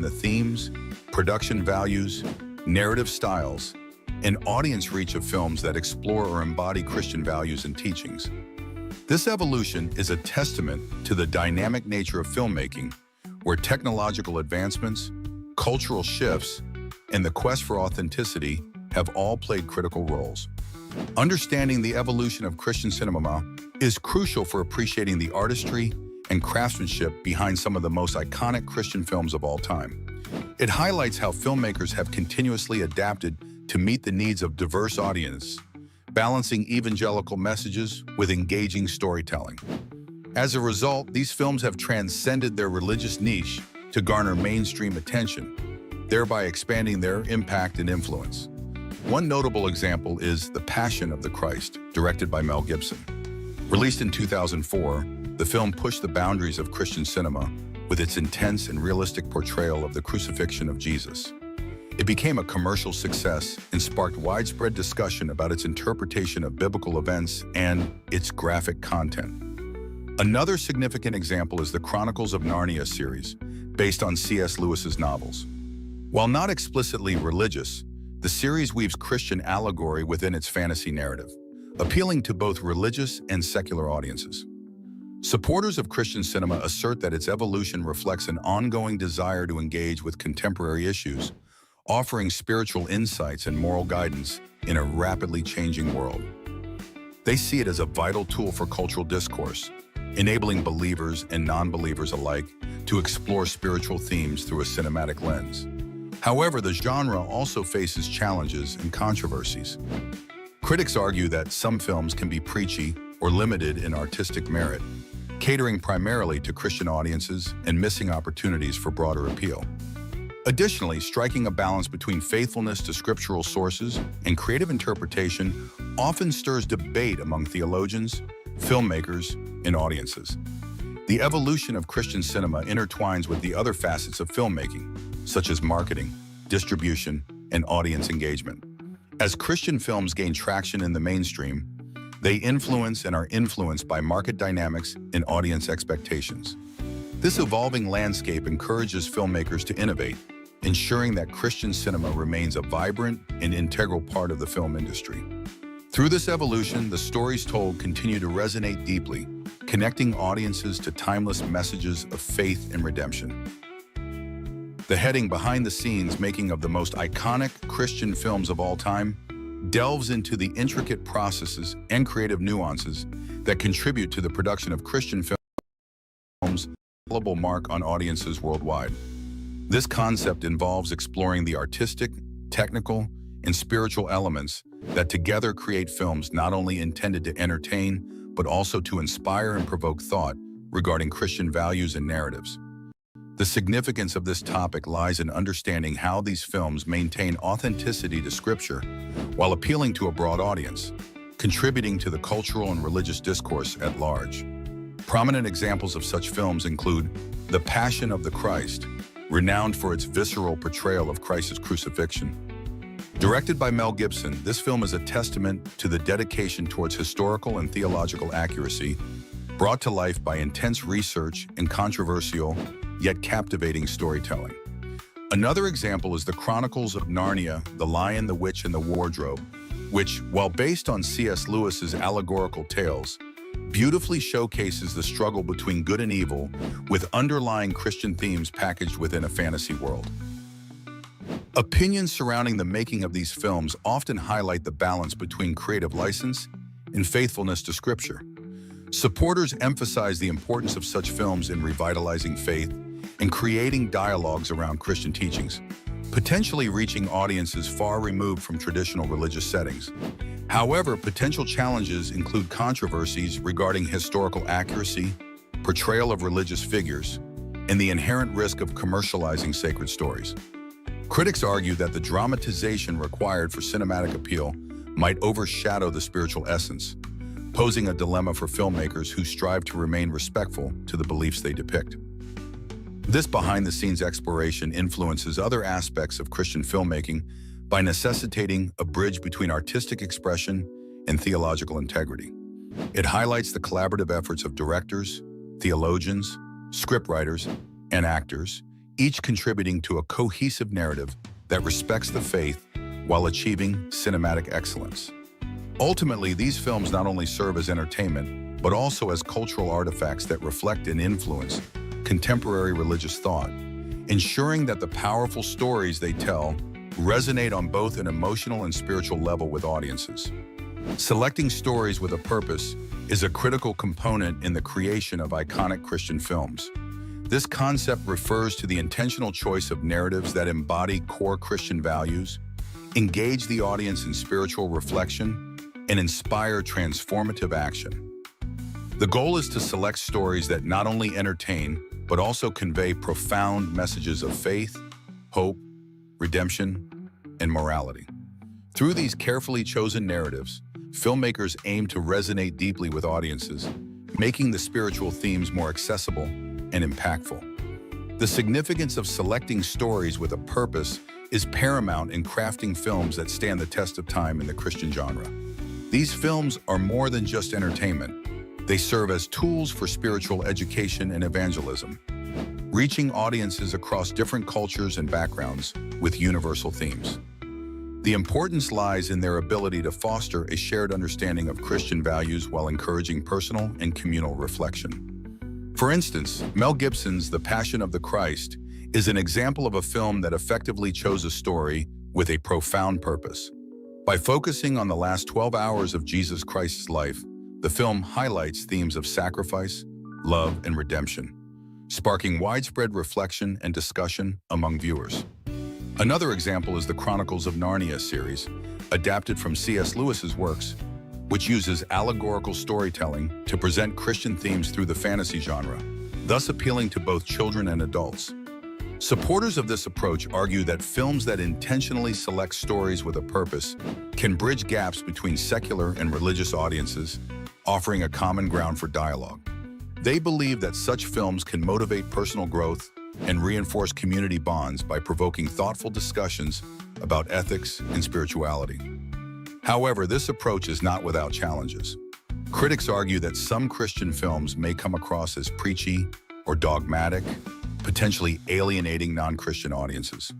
the themes, production values, narrative styles, and audience reach of films that explore or embody Christian values and teachings. This evolution is a testament to the dynamic nature of filmmaking, where technological advancements, cultural shifts, and the quest for authenticity have all played critical roles. Understanding the evolution of Christian cinema is crucial for appreciating the artistry and craftsmanship behind some of the most iconic Christian films of all time. It highlights how filmmakers have continuously adapted to meet the needs of diverse audiences, balancing evangelical messages with engaging storytelling. As a result, these films have transcended their religious niche to garner mainstream attention, thereby expanding their impact and influence. One notable example is The Passion of the Christ, directed by Mel Gibson. Released in 2004, the film pushed the boundaries of Christian cinema with its intense and realistic portrayal of the crucifixion of Jesus. It became a commercial success and sparked widespread discussion about its interpretation of biblical events and its graphic content. Another significant example is the Chronicles of Narnia series, based on C.S. Lewis's novels. While not explicitly religious, the series weaves Christian allegory within its fantasy narrative, appealing to both religious and secular audiences. Supporters of Christian cinema assert that its evolution reflects an ongoing desire to engage with contemporary issues, offering spiritual insights and moral guidance in a rapidly changing world. They see it as a vital tool for cultural discourse, enabling believers and non-believers alike to explore spiritual themes through a cinematic lens. However, the genre also faces challenges and controversies. Critics argue that some films can be preachy or limited in artistic merit, catering primarily to Christian audiences and missing opportunities for broader appeal. Additionally, striking a balance between faithfulness to scriptural sources and creative interpretation often stirs debate among theologians, filmmakers, and audiences. The evolution of Christian cinema intertwines with the other facets of filmmaking, such as marketing, distribution, and audience engagement. As Christian films gain traction in the mainstream, they influence and are influenced by market dynamics and audience expectations. This evolving landscape encourages filmmakers to innovate, ensuring that Christian cinema remains a vibrant and integral part of the film industry. Through this evolution, the stories told continue to resonate deeply, connecting audiences to timeless messages of faith and redemption. The heading Behind the Scenes Making of the Most Iconic Christian Films of All Time delves into the intricate processes and creative nuances that contribute to the production of Christian films, a indelible mark on audiences worldwide. This concept involves exploring the artistic, technical, and spiritual elements that together create films not only intended to entertain, but also to inspire and provoke thought regarding Christian values and narratives. The significance of this topic lies in understanding how these films maintain authenticity to Scripture while appealing to a broad audience, contributing to the cultural and religious discourse at large. Prominent examples of such films include The Passion of the Christ, renowned for its visceral portrayal of Christ's crucifixion. Directed by Mel Gibson, this film is a testament to the dedication towards historical and theological accuracy, brought to life by intense research and controversial, yet captivating storytelling. Another example is The Chronicles of Narnia, The Lion, the Witch, and the Wardrobe, which, while based on C.S. Lewis's allegorical tales, beautifully showcases the struggle between good and evil with underlying Christian themes packaged within a fantasy world. Opinions surrounding the making of these films often highlight the balance between creative license and faithfulness to Scripture. Supporters emphasize the importance of such films in revitalizing faith and creating dialogues around Christian teachings, potentially reaching audiences far removed from traditional religious settings. However, potential challenges include controversies regarding historical accuracy, portrayal of religious figures, and the inherent risk of commercializing sacred stories. Critics argue that the dramatization required for cinematic appeal might overshadow the spiritual essence, posing a dilemma for filmmakers who strive to remain respectful to the beliefs they depict. This behind-the-scenes exploration influences other aspects of Christian filmmaking by necessitating a bridge between artistic expression and theological integrity. It highlights the collaborative efforts of directors, theologians, scriptwriters, and actors, each contributing to a cohesive narrative that respects the faith while achieving cinematic excellence. Ultimately, these films not only serve as entertainment, but also as cultural artifacts that reflect and influence contemporary religious thought, ensuring that the powerful stories they tell resonate on both an emotional and spiritual level with audiences. Selecting stories with a purpose is a critical component in the creation of iconic Christian films. This concept refers to the intentional choice of narratives that embody core Christian values, engage the audience in spiritual reflection, and inspire transformative action. The goal is to select stories that not only entertain, but also convey profound messages of faith, hope, redemption, and morality. Through these carefully chosen narratives, filmmakers aim to resonate deeply with audiences, making the spiritual themes more accessible and impactful. The significance of selecting stories with a purpose is paramount in crafting films that stand the test of time in the Christian genre. These films are more than just entertainment. They serve as tools for spiritual education and evangelism, reaching audiences across different cultures and backgrounds with universal themes. The importance lies in their ability to foster a shared understanding of Christian values while encouraging personal and communal reflection. For instance, Mel Gibson's The Passion of the Christ is an example of a film that effectively chose a story with a profound purpose. By focusing on the last 12 hours of Jesus Christ's life, the film highlights themes of sacrifice, love, and redemption, sparking widespread reflection and discussion among viewers. Another example is the Chronicles of Narnia series, adapted from C.S. Lewis's works, which uses allegorical storytelling to present Christian themes through the fantasy genre, thus appealing to both children and adults. Supporters of this approach argue that films that intentionally select stories with a purpose can bridge gaps between secular and religious audiences, offering a common ground for dialogue. They believe that such films can motivate personal growth and reinforce community bonds by provoking thoughtful discussions about ethics and spirituality. However, this approach is not without challenges. Critics argue that some Christian films may come across as preachy or dogmatic, potentially alienating non-Christian audiences.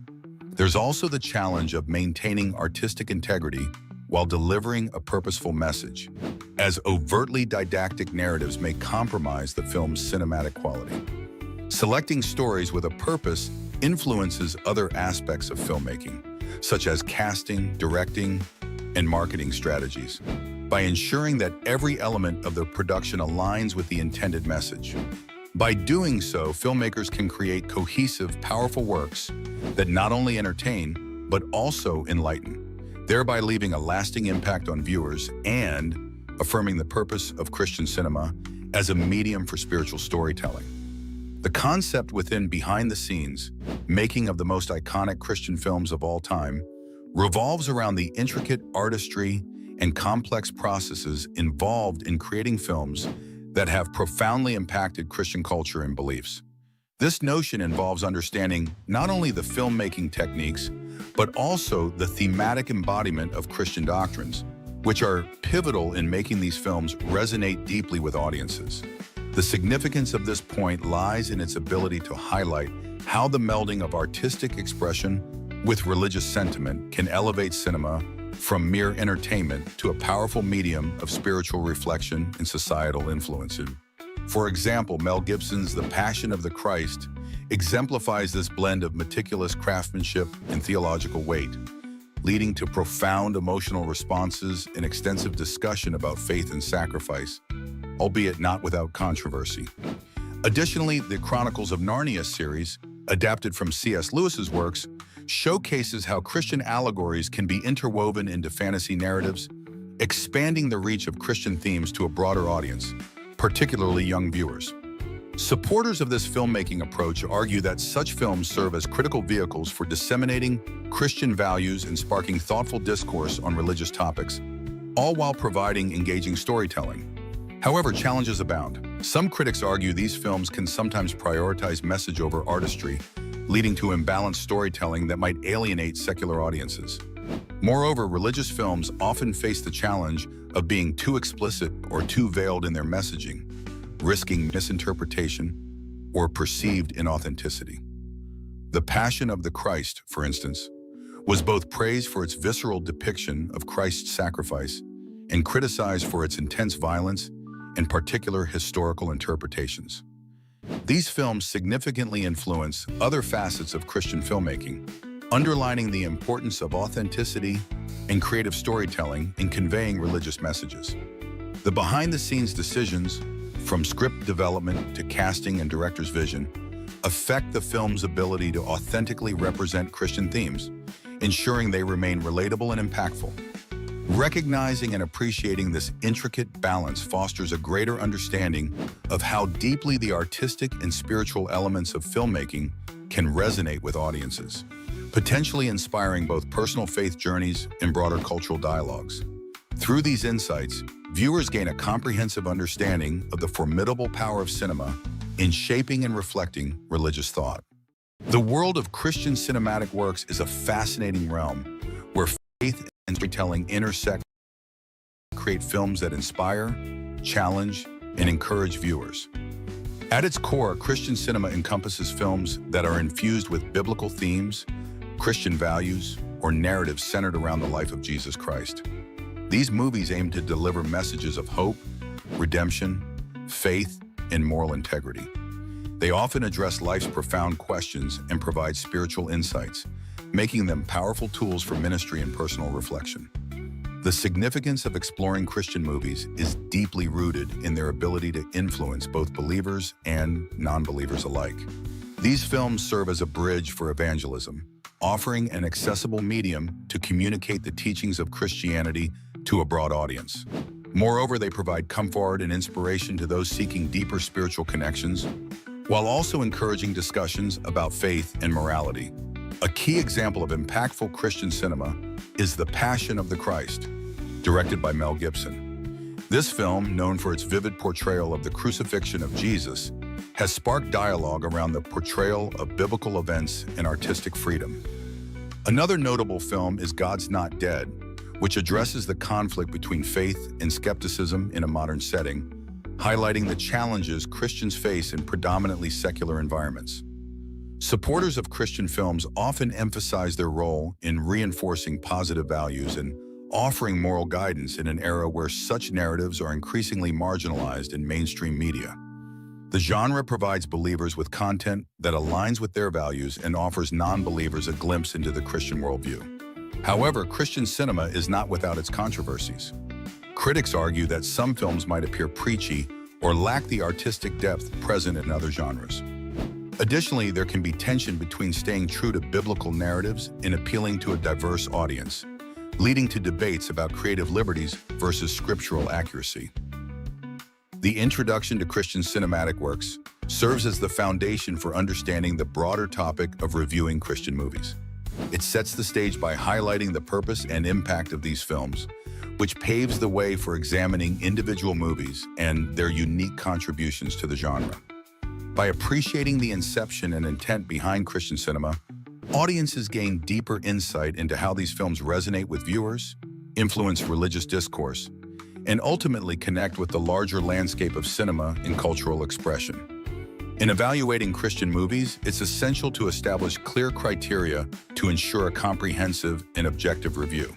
There's also the challenge of maintaining artistic integrity while delivering a purposeful message, as overtly didactic narratives may compromise the film's cinematic quality. Selecting stories with a purpose influences other aspects of filmmaking, such as casting, directing, and marketing strategies, by ensuring that every element of the production aligns with the intended message. By doing so, filmmakers can create cohesive, powerful works that not only entertain, but also enlighten, thereby leaving a lasting impact on viewers and affirming the purpose of Christian cinema as a medium for spiritual storytelling. The concept within Behind the Scenes, making of the most iconic Christian films of all time, revolves around the intricate artistry and complex processes involved in creating films that have profoundly impacted Christian culture and beliefs. This notion involves understanding not only the filmmaking techniques, but also the thematic embodiment of Christian doctrines, which are pivotal in making these films resonate deeply with audiences. The significance of this point lies in its ability to highlight how the melding of artistic expression with religious sentiment can elevate cinema from mere entertainment to a powerful medium of spiritual reflection and societal influence. For example, Mel Gibson's The Passion of the Christ exemplifies this blend of meticulous craftsmanship and theological weight, leading to profound emotional responses and extensive discussion about faith and sacrifice, albeit not without controversy. Additionally, the Chronicles of Narnia series, adapted from C.S. Lewis's works, showcases how Christian allegories can be interwoven into fantasy narratives, expanding the reach of Christian themes to a broader audience, particularly young viewers. Supporters of this filmmaking approach argue that such films serve as critical vehicles for disseminating Christian values and sparking thoughtful discourse on religious topics, all while providing engaging storytelling. However, challenges abound. Some critics argue these films can sometimes prioritize message over artistry, leading to imbalanced storytelling that might alienate secular audiences. Moreover, religious films often face the challenge of being too explicit or too veiled in their messaging, risking misinterpretation or perceived inauthenticity. The Passion of the Christ, for instance, was both praised for its visceral depiction of Christ's sacrifice and criticized for its intense violence and particular historical interpretations. These films significantly influence other facets of Christian filmmaking, underlining the importance of authenticity and creative storytelling in conveying religious messages. The behind-the-scenes decisions, from script development to casting and director's vision, affect the film's ability to authentically represent Christian themes, ensuring they remain relatable and impactful. Recognizing and appreciating this intricate balance fosters a greater understanding of how deeply the artistic and spiritual elements of filmmaking can resonate with audiences, potentially inspiring both personal faith journeys and broader cultural dialogues. Through these insights, viewers gain a comprehensive understanding of the formidable power of cinema in shaping and reflecting religious thought. The world of Christian cinematic works is a fascinating realm where faith and storytelling intersect to create films that inspire, challenge, and encourage viewers. At its core, Christian cinema encompasses films that are infused with biblical themes, Christian values, or narratives centered around the life of Jesus Christ. These movies aim to deliver messages of hope, redemption, faith, and moral integrity. They often address life's profound questions and provide spiritual insights, making them powerful tools for ministry and personal reflection. The significance of exploring Christian movies is deeply rooted in their ability to influence both believers and non-believers alike. These films serve as a bridge for evangelism, offering an accessible medium to communicate the teachings of Christianity to a broad audience. Moreover, they provide comfort and inspiration to those seeking deeper spiritual connections, while also encouraging discussions about faith and morality. A key example of impactful Christian cinema is The Passion of the Christ, directed by Mel Gibson. This film, known for its vivid portrayal of the crucifixion of Jesus, has sparked dialogue around the portrayal of biblical events and artistic freedom. Another notable film is God's Not Dead, which addresses the conflict between faith and skepticism in a modern setting, highlighting the challenges Christians face in predominantly secular environments. Supporters of Christian films often emphasize their role in reinforcing positive values and offering moral guidance in an era where such narratives are increasingly marginalized in mainstream media. The genre provides believers with content that aligns with their values and offers non-believers a glimpse into the Christian worldview. However, Christian cinema is not without its controversies. Critics argue that some films might appear preachy or lack the artistic depth present in other genres. Additionally, there can be tension between staying true to biblical narratives and appealing to a diverse audience, leading to debates about creative liberties versus scriptural accuracy. The introduction to Christian cinematic works serves as the foundation for understanding the broader topic of reviewing Christian movies. It sets the stage by highlighting the purpose and impact of these films, which paves the way for examining individual movies and their unique contributions to the genre. By appreciating the inception and intent behind Christian cinema, audiences gain deeper insight into how these films resonate with viewers, influence religious discourse, and ultimately connect with the larger landscape of cinema and cultural expression. In evaluating Christian movies, it's essential to establish clear criteria to ensure a comprehensive and objective review.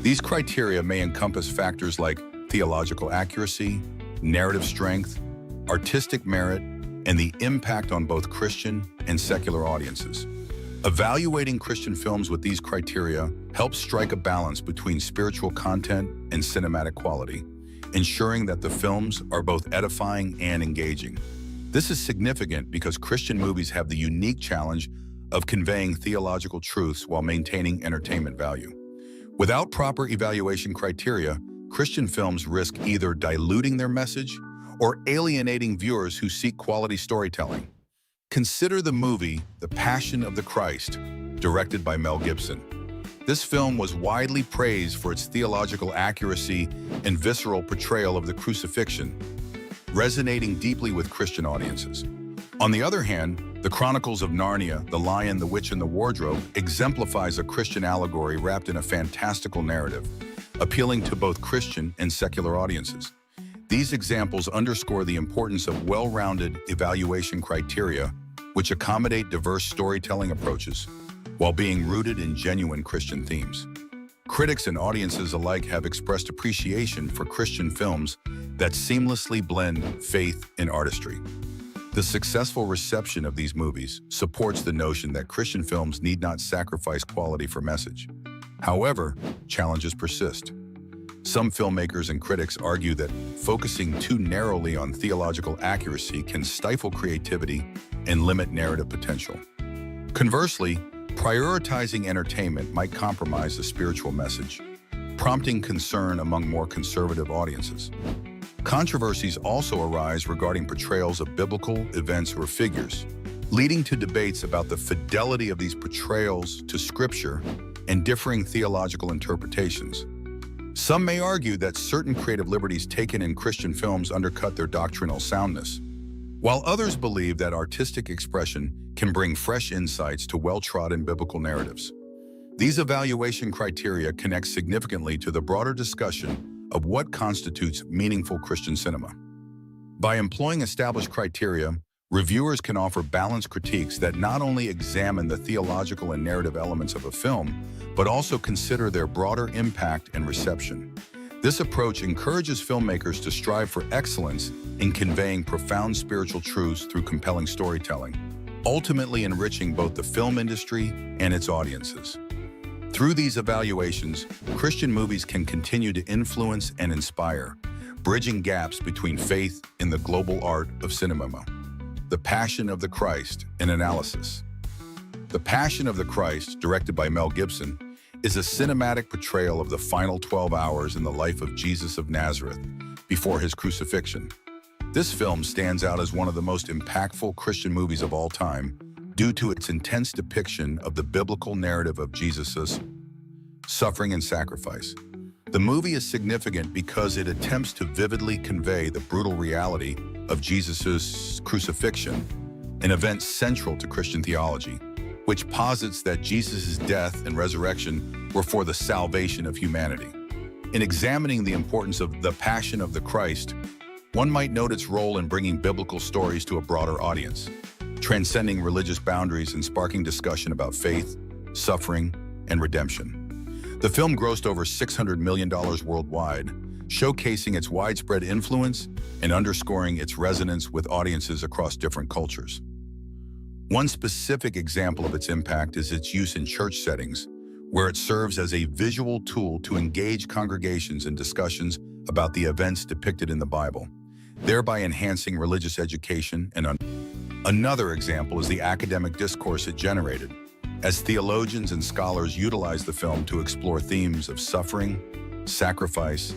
These criteria may encompass factors like theological accuracy, narrative strength, artistic merit, and the impact on both Christian and secular audiences. Evaluating Christian films with these criteria helps strike a balance between spiritual content and cinematic quality, ensuring that the films are both edifying and engaging. This is significant because Christian movies have the unique challenge of conveying theological truths while maintaining entertainment value. Without proper evaluation criteria, Christian films risk either diluting their message or alienating viewers who seek quality storytelling. Consider the movie The Passion of the Christ, directed by Mel Gibson. This film was widely praised for its theological accuracy and visceral portrayal of the crucifixion, resonating deeply with Christian audiences. On the other hand, The Chronicles of Narnia, The Lion, the Witch, and the Wardrobe exemplifies a Christian allegory wrapped in a fantastical narrative, appealing to both Christian and secular audiences. These examples underscore the importance of well-rounded evaluation criteria which accommodate diverse storytelling approaches while being rooted in genuine Christian themes. Critics and audiences alike have expressed appreciation for Christian films that seamlessly blend faith and artistry. The successful reception of these movies supports the notion that Christian films need not sacrifice quality for message. However, challenges persist. Some filmmakers and critics argue that focusing too narrowly on theological accuracy can stifle creativity and limit narrative potential. Conversely, prioritizing entertainment might compromise the spiritual message, prompting concern among more conservative audiences. Controversies also arise regarding portrayals of biblical events or figures, leading to debates about the fidelity of these portrayals to Scripture and differing theological interpretations. Some may argue that certain creative liberties taken in Christian films undercut their doctrinal soundness, while others believe that artistic expression can bring fresh insights to well-trodden biblical narratives. These evaluation criteria connect significantly to the broader discussion of what constitutes meaningful Christian cinema. By employing established criteria, reviewers can offer balanced critiques that not only examine the theological and narrative elements of a film, but also consider their broader impact and reception. This approach encourages filmmakers to strive for excellence in conveying profound spiritual truths through compelling storytelling, ultimately enriching both the film industry and its audiences. Through these evaluations, Christian movies can continue to influence and inspire, bridging gaps between faith and the global art of cinema. The Passion of the Christ, an analysis. The Passion of the Christ, directed by Mel Gibson, is a cinematic portrayal of the final 12 hours in the life of Jesus of Nazareth before his crucifixion. This film stands out as one of the most impactful Christian movies of all time due to its intense depiction of the biblical narrative of Jesus' suffering and sacrifice. The movie is significant because it attempts to vividly convey the brutal reality of Jesus' crucifixion, an event central to Christian theology, which posits that Jesus' death and resurrection were for the salvation of humanity. In examining the importance of the Passion of the Christ, one might note its role in bringing biblical stories to a broader audience, transcending religious boundaries and sparking discussion about faith, suffering, and redemption. The film grossed over $600 million worldwide, showcasing its widespread influence and underscoring its resonance with audiences across different cultures. One specific example of its impact is its use in church settings, where it serves as a visual tool to engage congregations in discussions about the events depicted in the Bible, thereby enhancing religious education and Another example is the academic discourse it generated, as theologians and scholars utilize the film to explore themes of suffering, sacrifice,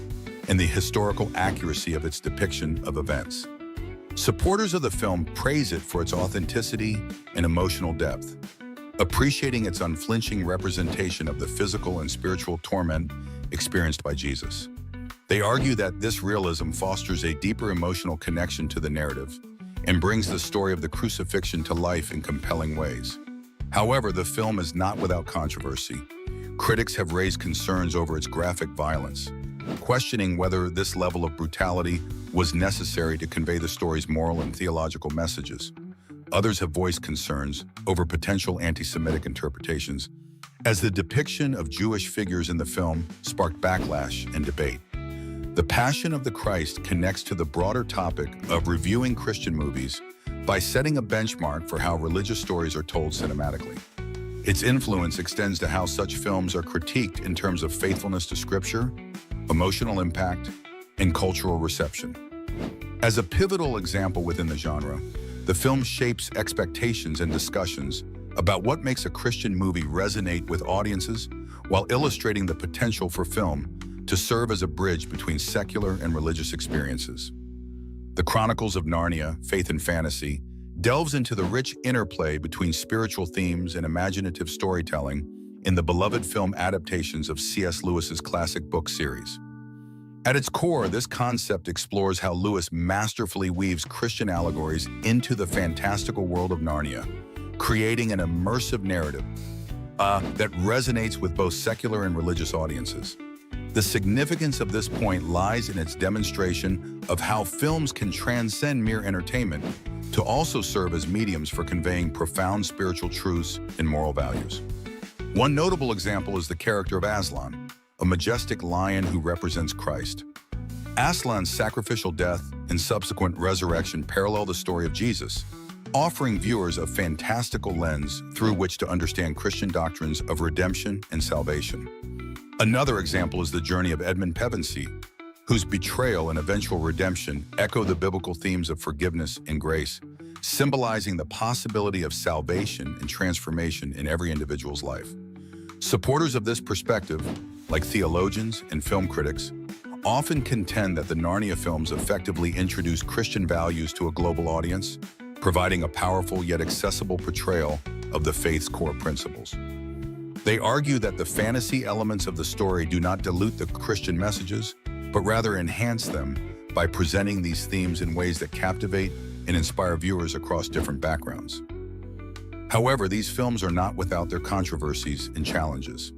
and the historical accuracy of its depiction of events. Supporters of the film praise it for its authenticity and emotional depth, appreciating its unflinching representation of the physical and spiritual torment experienced by Jesus. They argue that this realism fosters a deeper emotional connection to the narrative and brings the story of the crucifixion to life in compelling ways. However, the film is not without controversy. Critics have raised concerns over its graphic violence, questioning whether this level of brutality was necessary to convey the story's moral and theological messages. Others have voiced concerns over potential anti-Semitic interpretations, as the depiction of Jewish figures in the film sparked backlash and debate. The Passion of the Christ connects to the broader topic of reviewing Christian movies by setting a benchmark for how religious stories are told cinematically. Its influence extends to how such films are critiqued in terms of faithfulness to Scripture, emotional impact, and cultural reception. As a pivotal example within the genre, the film shapes expectations and discussions about what makes a Christian movie resonate with audiences while illustrating the potential for film to serve as a bridge between secular and religious experiences. The Chronicles of Narnia, Faith and Fantasy, delves into the rich interplay between spiritual themes and imaginative storytelling in the beloved film adaptations of C.S. Lewis's classic book series. At its core, this concept explores how Lewis masterfully weaves Christian allegories into the fantastical world of Narnia, creating an immersive narrative that resonates with both secular and religious audiences. The significance of this point lies in its demonstration of how films can transcend mere entertainment to also serve as mediums for conveying profound spiritual truths and moral values. One notable example is the character of Aslan, a majestic lion who represents Christ. Aslan's sacrificial death and subsequent resurrection parallel the story of Jesus, offering viewers a fantastical lens through which to understand Christian doctrines of redemption and salvation. Another example is the journey of Edmund Pevensey, whose betrayal and eventual redemption echo the biblical themes of forgiveness and grace, symbolizing the possibility of salvation and transformation in every individual's life. Supporters of this perspective, like theologians and film critics, often contend that the Narnia films effectively introduce Christian values to a global audience, providing a powerful yet accessible portrayal of the faith's core principles. They argue that the fantasy elements of the story do not dilute the Christian messages, but rather enhance them by presenting these themes in ways that captivate and inspire viewers across different backgrounds. However, these films are not without their controversies and challenges.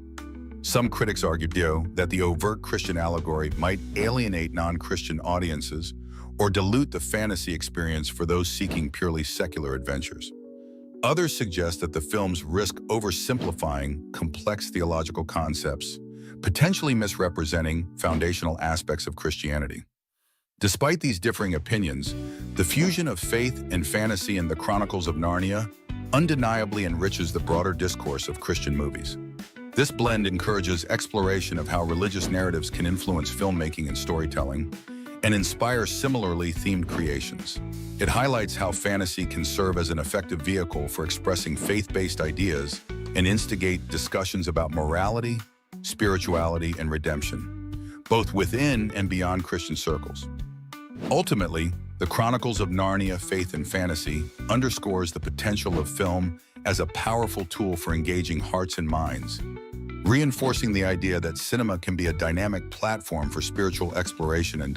Some critics argue that the overt Christian allegory might alienate non-Christian audiences or dilute the fantasy experience for those seeking purely secular adventures. Others suggest that the films risk oversimplifying complex theological concepts, potentially misrepresenting foundational aspects of Christianity. Despite these differing opinions, the fusion of faith and fantasy in the Chronicles of Narnia undeniably enriches the broader discourse of Christian movies. This blend encourages exploration of how religious narratives can influence filmmaking and storytelling, and inspire similarly themed creations. It highlights how fantasy can serve as an effective vehicle for expressing faith-based ideas and instigate discussions about morality, spirituality, and redemption, both within and beyond Christian circles. Ultimately, the Chronicles of Narnia, Faith and Fantasy underscores the potential of film as a powerful tool for engaging hearts and minds, reinforcing the idea that cinema can be a dynamic platform for spiritual exploration and